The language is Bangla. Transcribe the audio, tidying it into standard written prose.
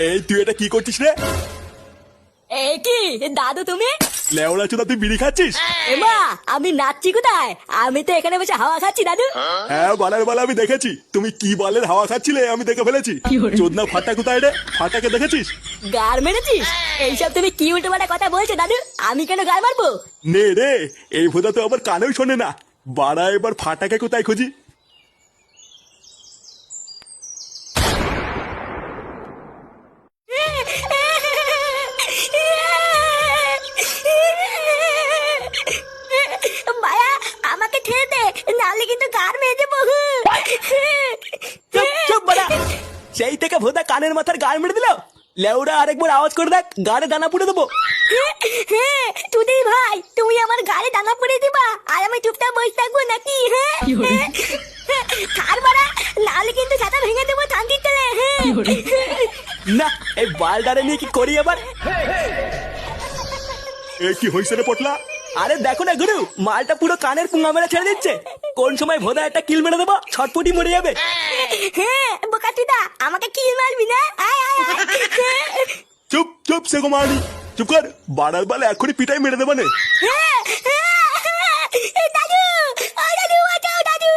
এই তুই এটা কি করছিস রে? এ কি দাদু তুমি? লেওড়া চোদা, তুই বিড়ি খাচ্ছিস? এমা আমি নাচছি কোথায়? আমি তো এখানে বসে হাওয়া খাচ্ছি দাদু। হ্যাঁ, বালের বালে আমি দেখেছি তুমি কি বালের হাওয়া খাচ্ছিলে, আমি দেখে ফেলেছি। চোদনা ফাটা কোথায় রে? ফাটাকে দেখেছিস? গার মেরেছিস? এইসব তুমি কি উল্টো পাল্টা কথা বলছো দাদু? আমি কেন গার মারবো? নে রে, এই ভোদা তো আবার কানেও শোনে না। বাড়া, এবার ফাটাকে কোথায় খুঁজি? মায়া আমাকে ছেড়ে দে, নাহলে কিন্তু গার মেরে দেবো। চুপ চুপ বাড়া। সেই থেকে ভোদা কানের মাথার গাল মেরে দিল। লেউড়া আরেকবার আওয়াজ করে দেখ, গাড়ে দানা পুড়ে দেবো। তুই ভাই, তুমি আমার গায়ে দানা পড়ে দিবা আর আমি চুপচাপ বসে থাকবো নাকি? কার মারা, নাহলে কিন্তু ছাতা ভেঙে দেবো শান্তির তেলে। না, এই বালডারে নিয়ে কি করি এবার? এ কি হইছে রে পটলা? আরে দেখো না গুরু, মালটা পুরো কানের পুঙ্গা মেরে ছেড়ে দিচ্ছে। কোন সময় ভোদা একটা কিল মেরে দেবো, ছটপটি মরে যাবে। বোকাচুদা, আমাকে কি মারবি না? আয় আয় আয়। চুপ চুপ, সেগো মারি, চুপ কর। বাড়ার বালে এখনই পিটাই মেরে দেবানে। দাদু, ও দাদু, বাঁচাও দাদু।